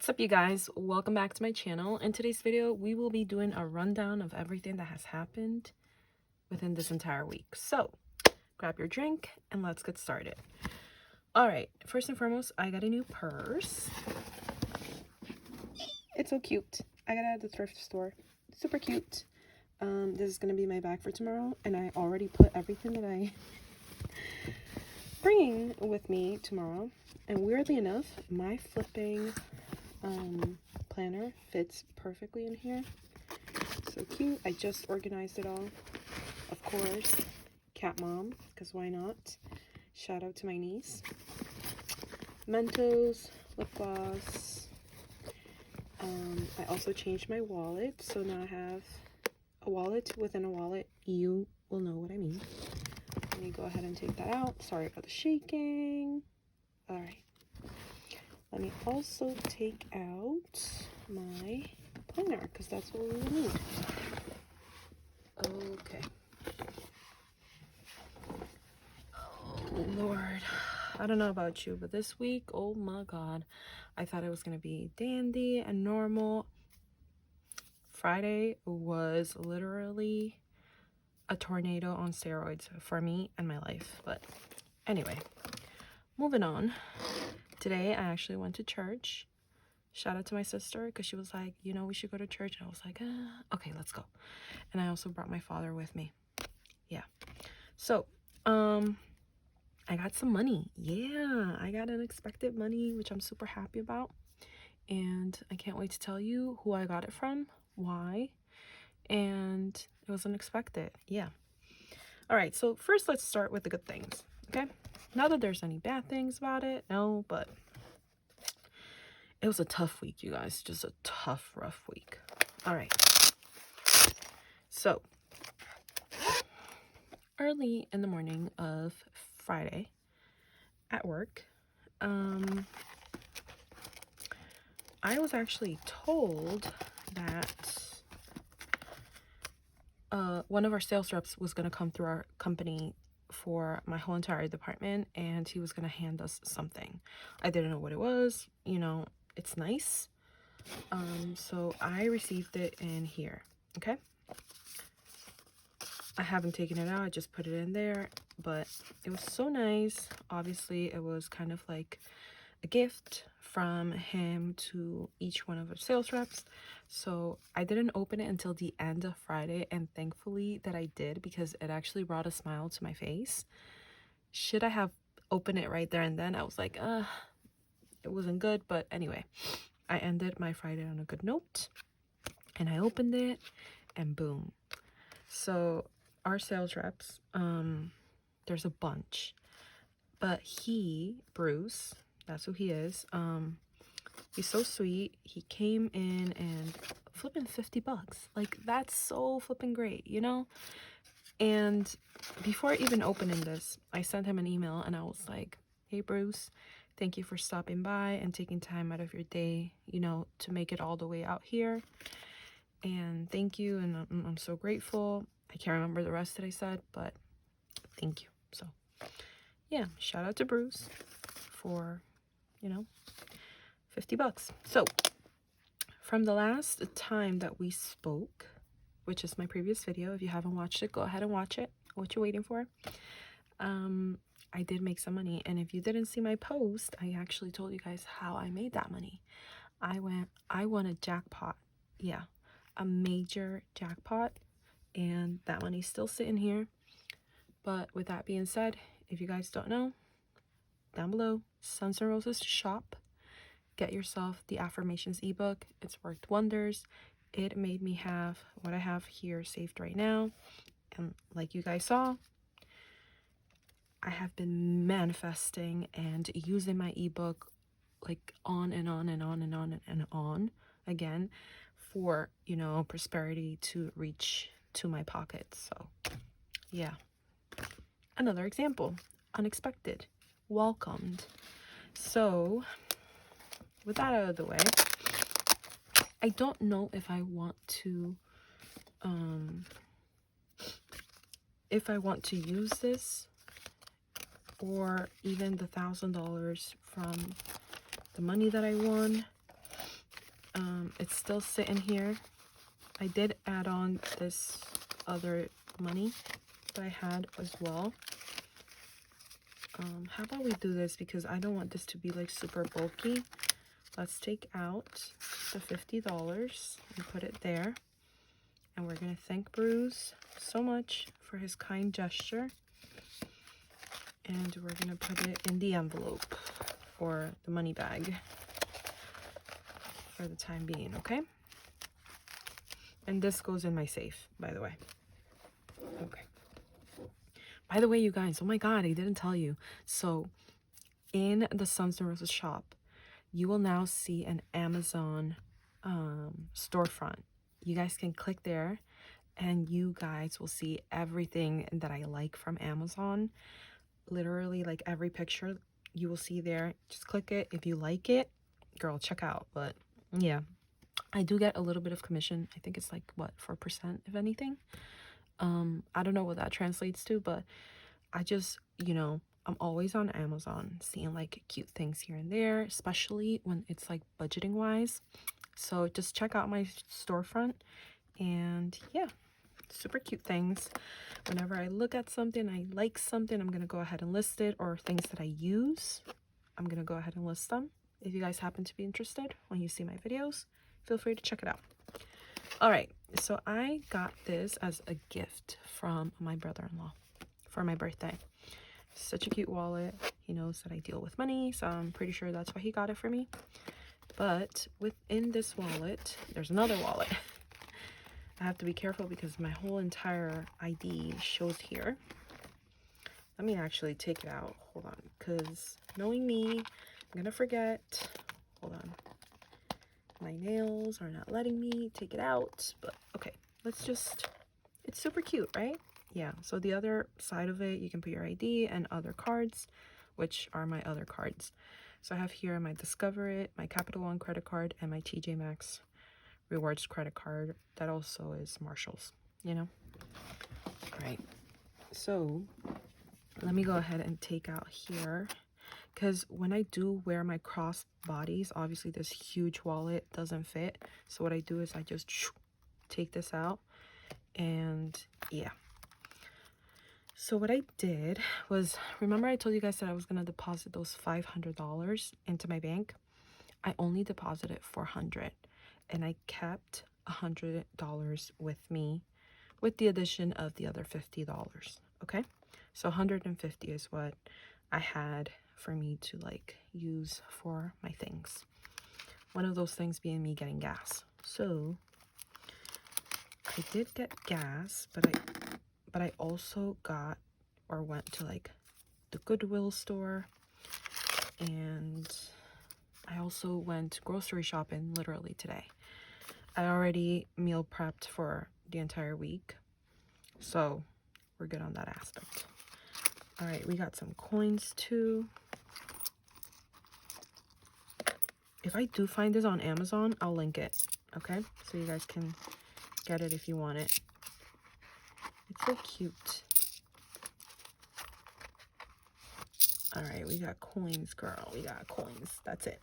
What's up, you guys? Welcome back to my channel. In today's video, we will be doing a rundown of everything that has happened within this entire week. So grab your drink and let's get started. All right, first and foremost, I got a new purse. It's so cute. I got it at the thrift store. Super cute. This is gonna be my bag for tomorrow, and I already put everything that I bringing with me tomorrow. And weirdly enough, my flipping planner fits perfectly in here. So cute. I just organized it all. Of course, cat mom, because why not? Shout out to my niece. Mentos, lip gloss. I also changed my wallet, so now I have a wallet within a wallet. You will know what I mean. Let me go ahead and take that out. Sorry about the shaking. All right. Let me also take out my planner, because that's what we will need. Okay. Oh, Lord. I don't know about you, but this week, oh my God, I thought it was going to be dandy and normal. Friday was literally a tornado on steroids for me and my life. But anyway, moving on. Today, I actually went to church. Shout out to my sister, because she was like, you know, we should go to church. And I was like, okay, let's go. And I also brought my father with me. Yeah. So, I got some money. Yeah, I got unexpected money, which I'm super happy about. And I can't wait to tell you who I got it from, why, and it was unexpected. Yeah. All right, so first let's start with the good things, okay? Not that there's any bad things about it, no, but it was a tough week, you guys. Just a tough, rough week. All right. So, early in the morning of Friday at work, I was actually told that one of our sales reps was going to come through our company for my whole entire department, and he was going to hand us something. I didn't know what it was. You know, it's nice. So I received it in here. Okay. I haven't taken it out. I just put it in there, but it was so nice. Obviously, it was kind of like a gift from him to each one of our sales reps. So I didn't open it until the end of Friday, and thankfully that I did, because it actually brought a smile to my face. Should I have opened it right there and then? I was like, it wasn't good. But anyway, I ended my Friday on a good note, and I opened it, and boom. So our sales reps, there's a bunch, but Bruce, that's who he is. He's so sweet. He came in and flipping $50. Like, that's so flipping great, you know? And before even opening this, I sent him an email and I was like, hey, Bruce, thank you for stopping by and taking time out of your day, you know, to make it all the way out here. And thank you. And I'm so grateful. I can't remember the rest that I said, but thank you. So yeah, shout out to Bruce for, you know, $50. So from the last time that we spoke, which is my previous video, if you haven't watched it, go ahead and watch it. What you waiting for? I did make some money, and if you didn't see my post, I actually told you guys how I made that money. I won a jackpot. Yeah, a major jackpot, and that money's still sitting here. But with that being said, if you guys don't know, down below, Suns and Roses shop. Get yourself the affirmations ebook. It's worked wonders. It made me have what I have here saved right now. And like you guys saw, I have been manifesting and using my ebook like on and on and on and on and on again for, you know, prosperity to reach to my pockets. So yeah, another example, unexpected, welcomed. So with that out of the way, I don't know if I want to use this, or even the $1,000 from the money that I won. It's still sitting here. I did add on this other money that I had as well. How about we do this, because I don't want this to be like super bulky. Let's take out the $50 and put it there. And we're going to thank Bruce so much for his kind gesture. And we're going to put it in the envelope or the money bag for the time being, okay? And this goes in my safe, by the way. Okay. By the way, you guys, oh my God, I didn't tell you. So in the Sons and Roses shop, you will now see an Amazon storefront. You guys can click there and you guys will see everything that I like from Amazon. Literally, like every picture you will see there. Just click it. If you like it, girl, check out. But yeah, I do get a little bit of commission. I think it's like, what, 4% if anything. I don't know what that translates to, but I just, you know, I'm always on Amazon seeing like cute things here and there, especially when it's like budgeting wise. So just check out my storefront, and yeah, super cute things. Whenever I look at something, I like something, I'm gonna go ahead and list it, or things that I use, I'm gonna go ahead and list them. If you guys happen to be interested when you see my videos, feel free to check it out. All right, so I got this as a gift from my brother-in-law for my birthday. Such a cute wallet. He knows that I deal with money, so I'm pretty sure that's why he got it for me. But within this wallet, there's another wallet. I have to be careful because my whole entire ID shows here. Let me actually take it out. Hold on, because knowing me, I'm gonna forget. Hold on. My nails are not letting me take it out, but okay, let's just, it's super cute, right? Yeah, so the other side of it, you can put your ID and other cards, which are my other cards. So I have here my Discover It, my Capital One credit card, and my TJ Maxx Rewards credit card. That also is Marshall's, you know? All right, so let me go ahead and take out here, because when I do wear my cross bodies, obviously this huge wallet doesn't fit. So what I do is I just take this out, and yeah. So what I did was, remember I told you guys that I was going to deposit those $500 into my bank? I only deposited $400, and I kept $100 with me with the addition of the other $50, okay? So $150 is what I had for me to like use for my things. One of those things being me getting gas. So I did get gas, but I also got, or went to like the Goodwill store, and I also went grocery shopping literally today. I already meal prepped for the entire week, so we're good on that aspect. All right, we got some coins too. If I do find this on Amazon, I'll link it, okay? So you guys can get it if you want it. It's so cute. All right, we got coins, girl. We got coins. That's it.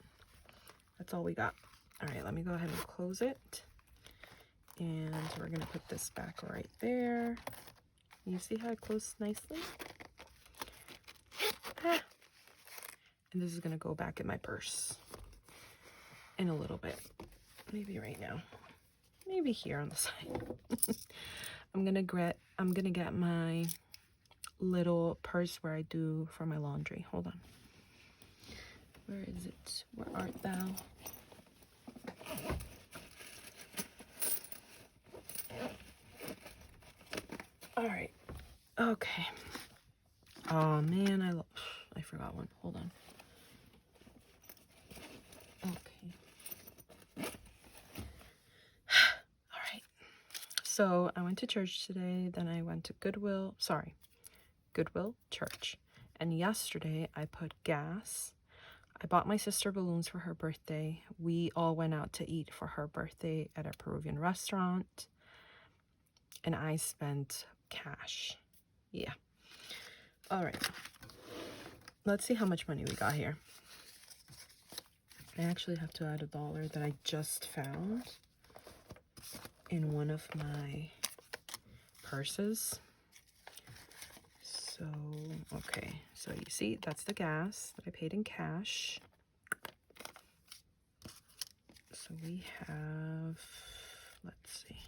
That's all we got. All right, let me go ahead and close it. And we're going to put this back right there. You see how it closed nicely? Ah. And this is going to go back in my purse in a little bit. Maybe right now. Maybe here on the side. I'm gonna get my little purse where I do for my laundry. Hold on. Where is it? Where art thou? All right. Okay. Oh man, I forgot one. Hold on. Okay. All right. So I went to church today, then I went to Goodwill, church. And yesterday I put gas. I bought my sister balloons for her birthday. We all went out to eat for her birthday at a Peruvian restaurant. And I spent cash. Yeah. All right. Let's see how much money we got here. I actually have to add $1 that I just found in one of my purses. So, okay, so you see, that's the gas that I paid in cash. So we have, let's see.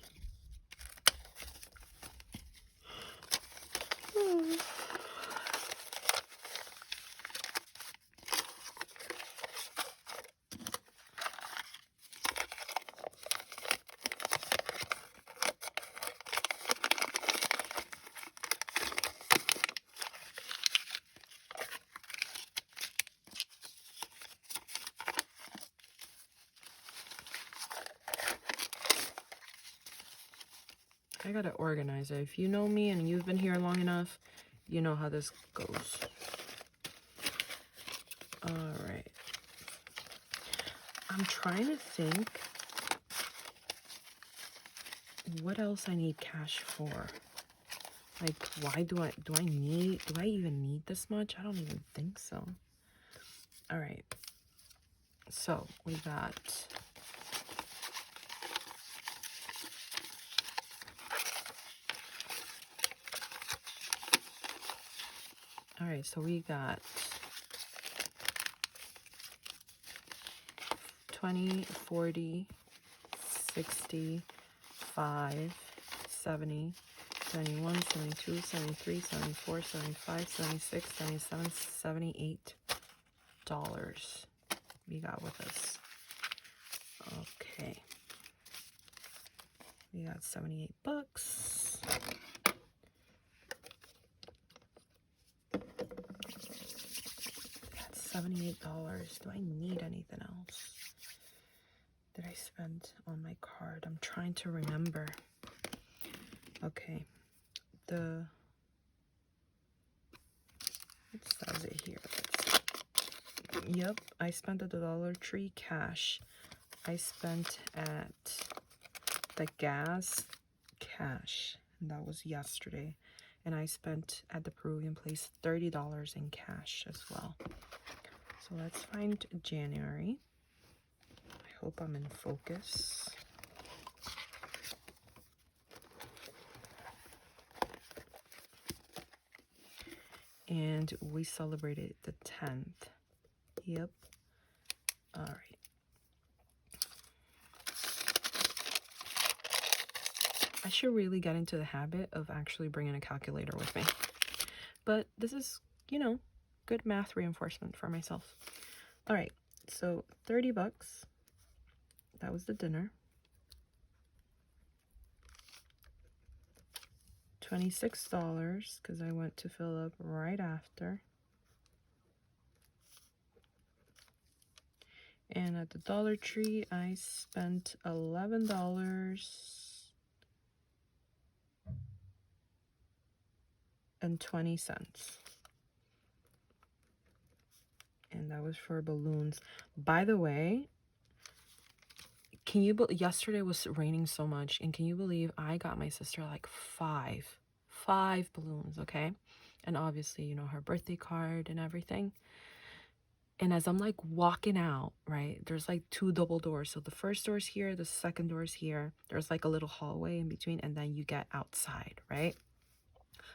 I gotta organize it. If you know me and you've been here long enough, you know how this goes. All right. I'm trying to think what else I need cash for. Like, why do I even need this much? I don't even think so. All right. So we got all right, so we got 20, 40, 60, 5, 70, 71, 72, 73, 74, 75, 76, 77, $78 we got with us. Okay. We got 78 bucks. That's $78. Do I need anything else that I spent on my card? I'm trying to remember. Okay. It says it here. Yep, I spent at the Dollar Tree cash. I spent at the gas cash, and that was yesterday. And I spent at the Peruvian place $30 in cash as well. So let's find January. I hope I'm in focus. And we celebrated the 10th. Yep. All right. I should really get into the habit of actually bringing a calculator with me. But this is, you know, good math reinforcement for myself. All right. So 30 bucks. That was the dinner. $26 because I went to fill up right after. And at the Dollar Tree, I spent $11.20. And that was for balloons. By the way, yesterday was raining so much, and can you believe I got my sister like five balloons, okay? And obviously, you know, her birthday card and everything. And as I'm like walking out, right, there's like 2 double doors. So the first door's here, the second door's here. There's like a little hallway in between, and then you get outside, right?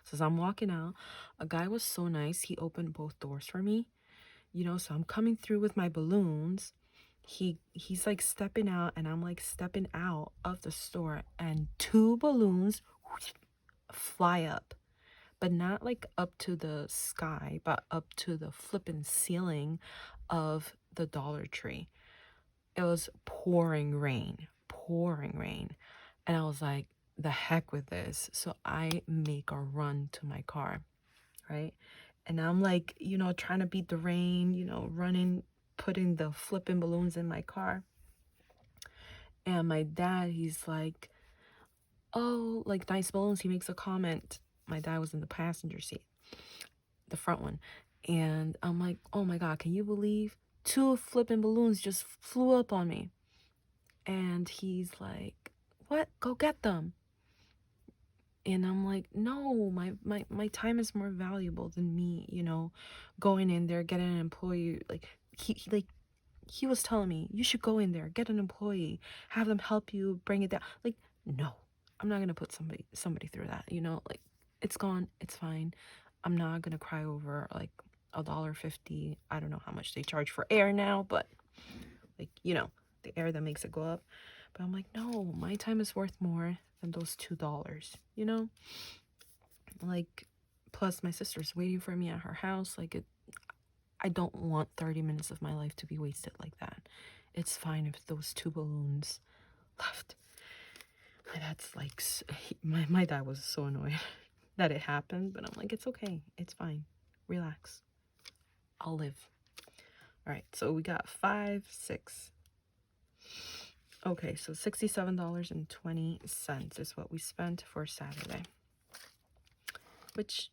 So as I'm walking out, a guy was so nice. He opened both doors for me, you know, so I'm coming through with my balloons. He's like stepping out, and I'm like stepping out of the store, and 2 balloons fly up. But not like up to the sky, but up to the flipping ceiling of the Dollar Tree. It was pouring rain. And I was like, the heck with this. So I make a run to my car, right? And I'm like, you know, trying to beat the rain, you know, running, putting the flipping balloons in my car. And my dad, he's like, oh, like nice balloons. He makes a comment. My dad was in the passenger seat, the front one. And I'm like, oh my God, can you believe 2 flipping balloons just flew up on me? And he's like, what? Go get them. And I'm like, no, my time is more valuable than me, you know, going in there, getting an employee. Like, he was telling me, you should go in there, get an employee, have them help you bring it down. Like, no, I'm not gonna put somebody through that, you know? Like, it's gone, it's fine. I'm not gonna cry over like $1.50. I don't know how much they charge for air now, but like, you know, the air that makes it go up. But I'm like, no, my time is worth more than those $2, you know? Like, plus my sister's waiting for me at her house. Like, I don't want 30 minutes of my life to be wasted like that. It's fine if those 2 balloons left. My dad's like, my dad was so annoyed that it happened, but I'm like, it's okay. It's fine. Relax. I'll live. All right, so we got 5, 6. Okay, so $67.20 is what we spent for Saturday. Which,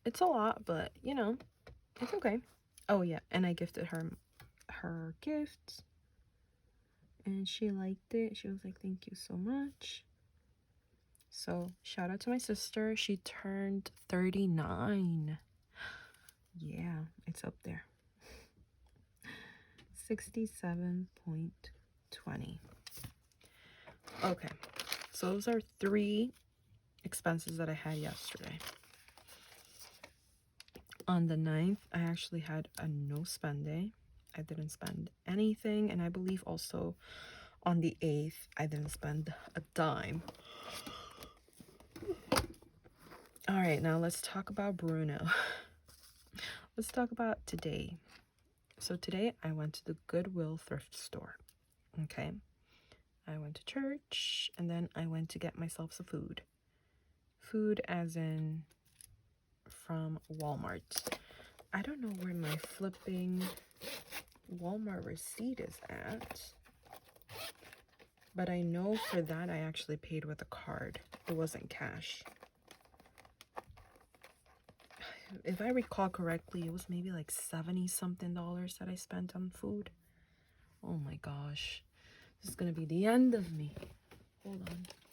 it's a lot, but, you know, it's okay. Oh, yeah, and I gifted her gift. And she liked it. She was like, thank you so much. So, shout out to my sister. She turned 39. Yeah, it's up there. 67.20. Okay, so those are 3 expenses that I had yesterday. On the 9th, I actually had a no spend day. I didn't spend anything, and I believe also on the 8th, I didn't spend a dime. All right, now let's talk about Bruno. Let's talk about today. So today I went to the Goodwill thrift store. Okay. I went to church and then I went to get myself some food. Food as in from Walmart. I don't know where my flipping Walmart receipt is at. But I know for that I actually paid with a card. It wasn't cash. If I recall correctly, it was maybe like 70 something dollars that I spent on food. Oh my gosh. This is gonna be the end of me. Hold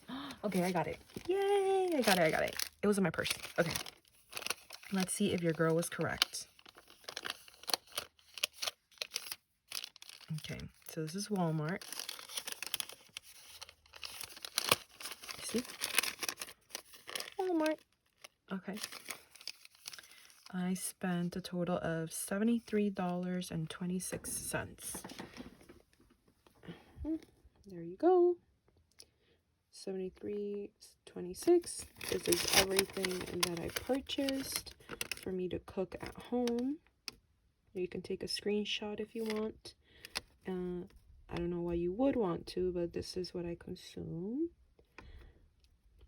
on. Okay, I got it. Yay! I got it. It was in my purse. Okay. Let's see if your girl was correct. Okay, so this is Walmart. See? Walmart. Okay. I spent a total of $73.26. There you go. $73.26. This is everything that I purchased for me to cook at home. You can take a screenshot if you want. I don't know why you would want to, but this is what I consume.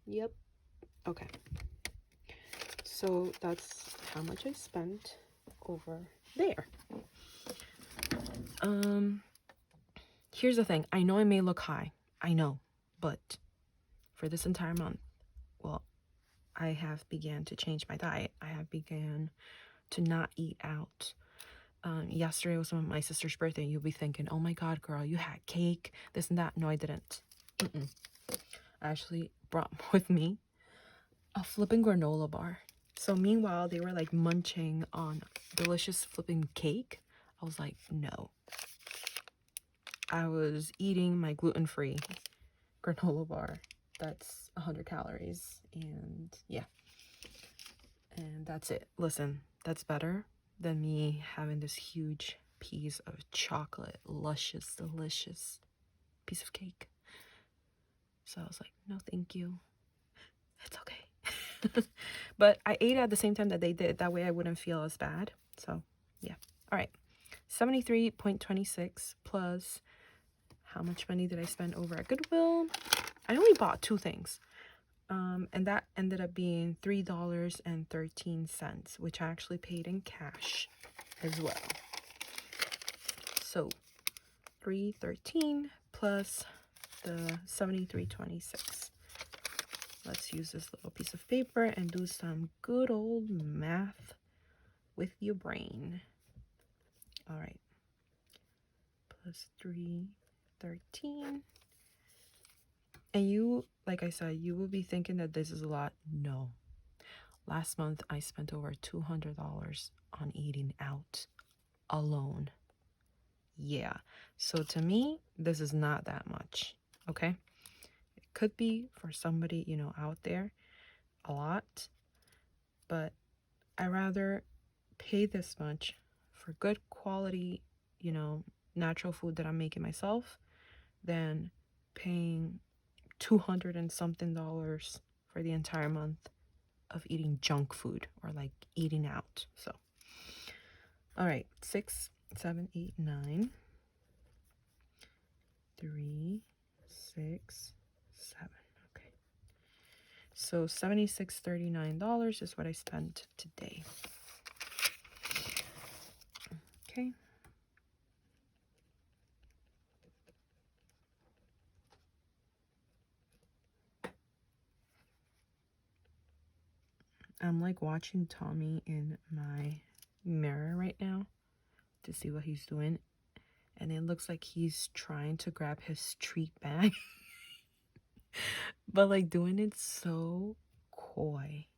Yep. Okay. So that's how much I spent over there. Here's the thing. I know I may look high. I know. But for this entire month, well, I have began to change my diet. I have began to not eat out. Yesterday was my sister's birthday. You'll be thinking, oh my God, girl, you had cake, this and that. No, I didn't. I actually brought with me a flipping granola bar. So meanwhile, they were like munching on delicious flipping cake. I was like, no. I was eating my gluten-free granola bar. That's 100 calories. And yeah. And that's it. Listen, that's better than me having this huge piece of chocolate, luscious, delicious piece of cake. So I was like, no, thank you. It's okay. But I ate at the same time that they did. That way I wouldn't feel as bad. So, yeah. All right. 73.26 plus how much money did I spend over at Goodwill? I only bought 2 things. And that ended up being $3.13, which I actually paid in cash as well. So $3.13 plus the $73.26. Let's use this little piece of paper and do some good old math with your brain. All right. Plus $3.13. And you, like I said, you will be thinking that this is a lot. No. Last month, I spent over $200 on eating out alone. Yeah. So to me, this is not that much. Okay. It could be for somebody, you know, out there a lot, but I rather pay this much for good quality, you know, natural food that I'm making myself than paying 200 and something dollars for the entire month of eating junk food or like eating out. So, all right, 6, 7, 8, 9, 3, 6, 7. Okay. So $76.39 is what I spent today. Okay. I'm like watching Tommy in my mirror right now to see what he's doing. And it looks like he's trying to grab his treat bag. But like doing it so coy.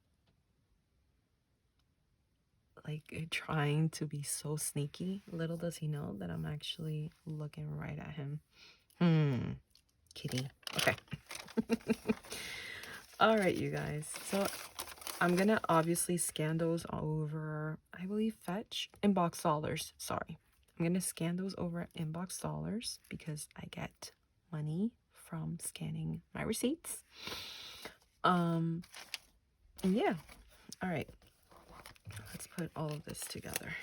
Like trying to be so sneaky. Little does he know that I'm actually looking right at him. Kitty. Okay. All right, you guys. So I'm gonna obviously scan those over, I believe, Fetch. Inbox dollars. Sorry. I'm gonna scan those over at Inbox dollars because I get money from scanning my receipts. And yeah. All right. Let's put all of this together.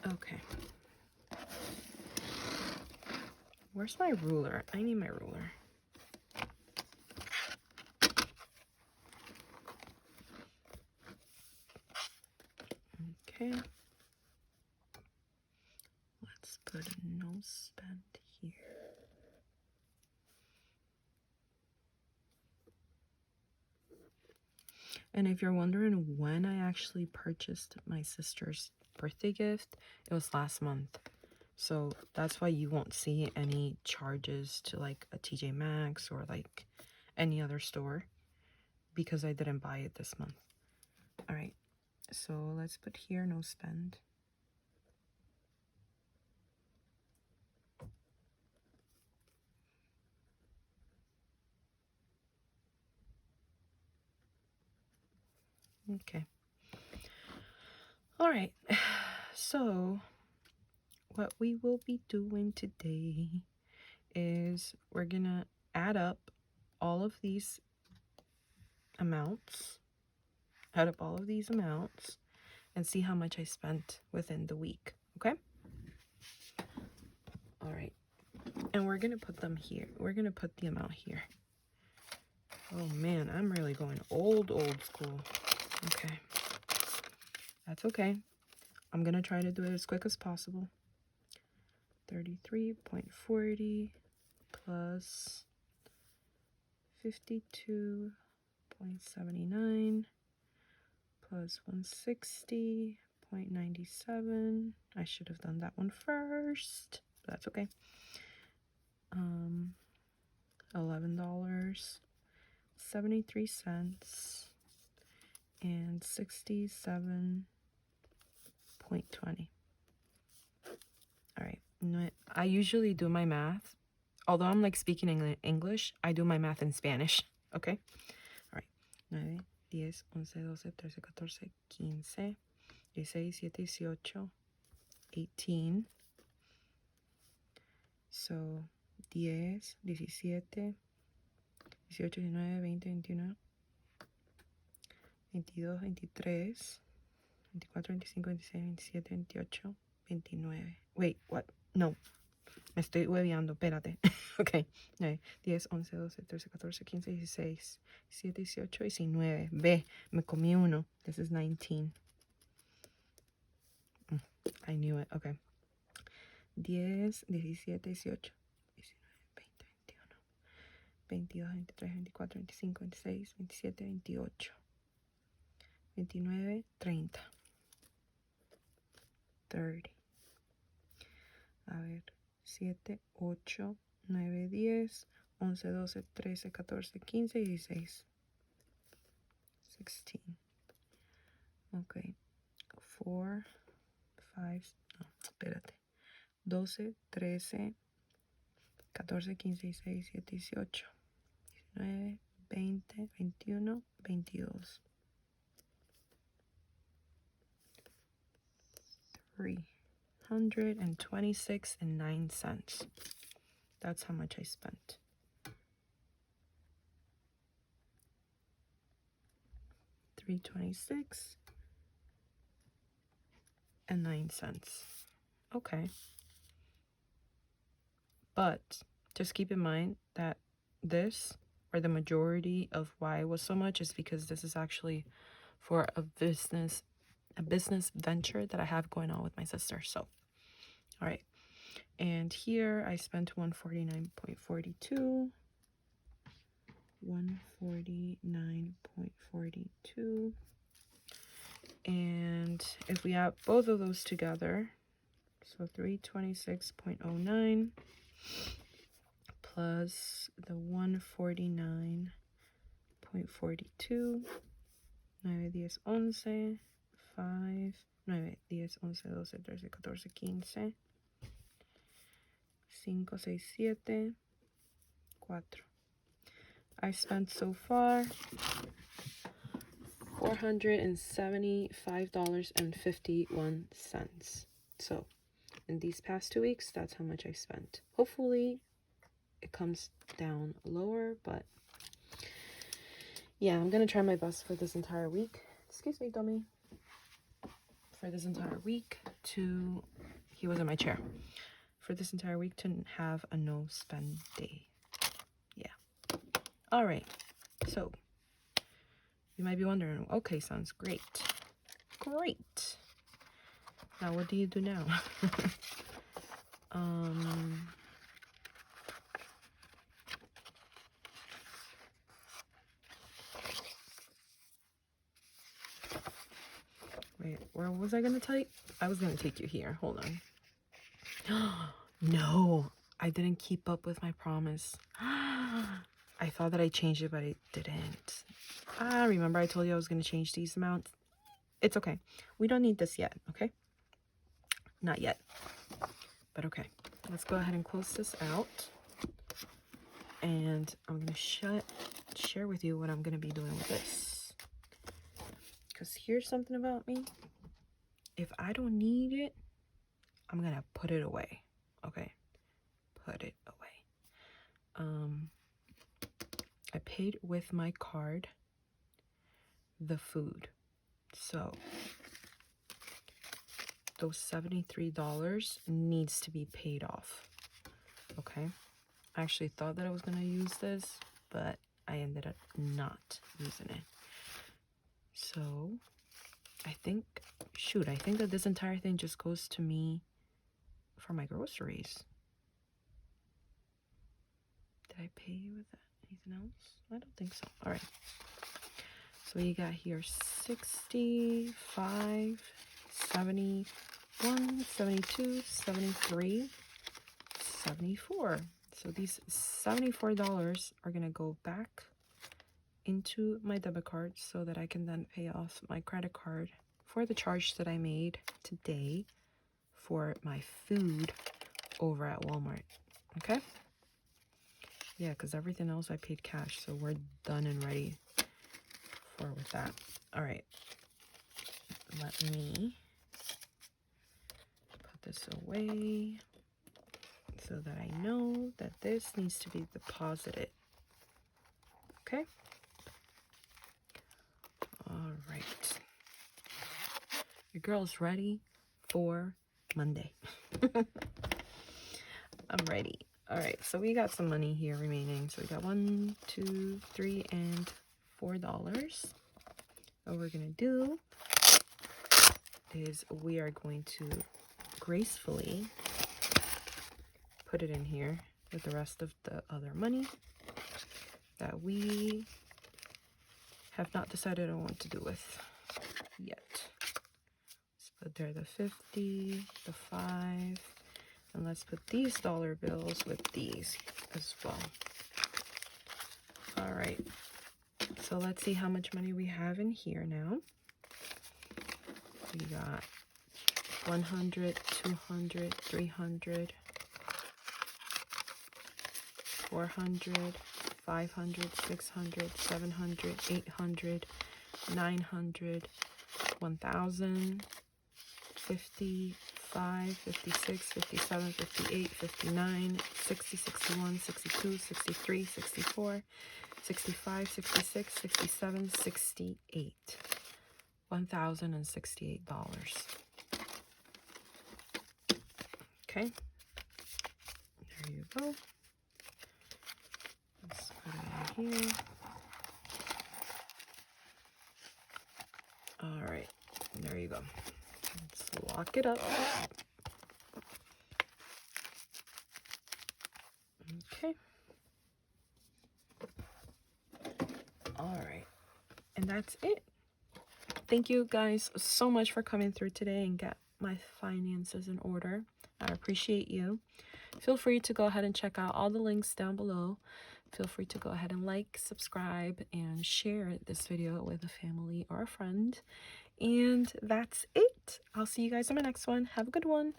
Okay. Where's my ruler? I need my ruler. Okay. Let's put a no spend here. And if you're wondering when I actually purchased my sister's birthday gift, it was last month. So that's why you won't see any charges to like a TJ Maxx or like any other store, because I didn't buy it this month. All right, so let's put here no spend. Okay. All right. So what we will be doing today is we're gonna add up all of these amounts, and see how much I spent within the week. Okay. All right. And we're gonna put them here. We're gonna put the amount here. Oh man, I'm really going old school. Okay. That's okay. I'm gonna try to do it as quick as possible. 33.40 plus 52.79 plus 160.97. I should have done that one first, but that's okay. $11.73 and 67.20. All right. I usually do my math. Although I'm like speaking in English, I do my math in Spanish. Okay? All right. 9, 10, 11, 12, 13, 14, 15, 16, 17, 18, 18. So 10, 17, 18, 19, 20, 21, 22, 23, 24, 25, 26, 27, 28, 29. Wait, what? No. Me estoy hueveando, espérate. Ok. 9, 10, 11, 12, 13, 14, 15, 16, 17, 18, 19. Ve, me comí uno. This is 19. I knew it. Okay. 10, 17, 18, 19, 20, 21, 22, 23, 24, 25, 26, 27, 28, 29, 30. 30. A ver. 7, 8, 9, 10, 11, 12, 13, 14, 15, 16. 16. Okay. 4, 5, no, espérate. 12, 13, 14, 15, 16, 17, 18, 19, 20, 21, 22. 326.09. That's how much I spent. $326.09. Okay. But just keep in mind that this, or the majority of why it was so much, is because this is actually for a business venture that I have going on with my sister. So, all right. And here I spent 149.42. 149.42. And if we add both of those together, so 326.09 plus the 149.42, 9, 10, 11, 5, 9, 10, 11, 12, 13, 14, 15, 5, 6, 7, 4. I spent so far $475.51. So in these past 2 weeks, that's how much I spent. Hopefully it comes down lower, but yeah, I'm gonna try my best for this entire week. Excuse me, dummy. For this entire week to, he was in my chair. For this entire week to have a no spend day. Yeah. All right. So you might be wondering, okay, sounds great. Great. Now what do you do now? Wait, where was I gonna take? I was gonna take you here. Hold on. No, I didn't keep up with my promise. I thought that I changed it, but I didn't. Remember I told you I was gonna change these amounts? It's okay. We don't need this yet, okay? Not yet. But okay. Let's go ahead and close this out. And I'm gonna share with you what I'm gonna be doing with this. Because here's something about me. If I don't need it, I'm gonna put it away. Okay? Put it away. I paid with my card the food. So those $73 needs to be paid off. Okay? I actually thought that I was gonna use this, but I ended up not using it. So I think that this entire thing just goes to me for my groceries. Did I pay you with that? Anything else? I don't think so. All right. So you got here 65, 71, 72, 73, 74. So these $74 are going to go back into my debit card so that I can then pay off my credit card for the charge that I made today for my food over at Walmart. Okay? Yeah, because everything else I paid cash, so we're done and ready with that. All right, let me put this away so that I know that this needs to be deposited. Okay. All right, your girl's ready for Monday. I'm ready. All right, so we got some money here remaining. So we got $1, $2, $3, and $4. What we're gonna do is we are going to gracefully put it in here with the rest of the other money that we have not decided on what to do with yet. Let's put there the 50, the 5, and let's put these dollar bills with these as well. All right, so let's see how much money we have in here now. We got 100, 200, 300, 400, 500, 600, 700, 800, 900, 1000, 55, 56, 57, 58, 59, 60, 61, 62, 63, 64, 65, 66, 67, 68. $1,068. Okay, there you go. Let's put it in here. All right, there you go. Let's lock it up. Okay. All right, and that's it. Thank you guys so much for coming through today and get my finances in order. I appreciate you. Feel free to go ahead and check out all the links down below. Feel free to go ahead and like, subscribe, and share this video with a family or a friend. And that's it. I'll see you guys on my next one. Have a good one.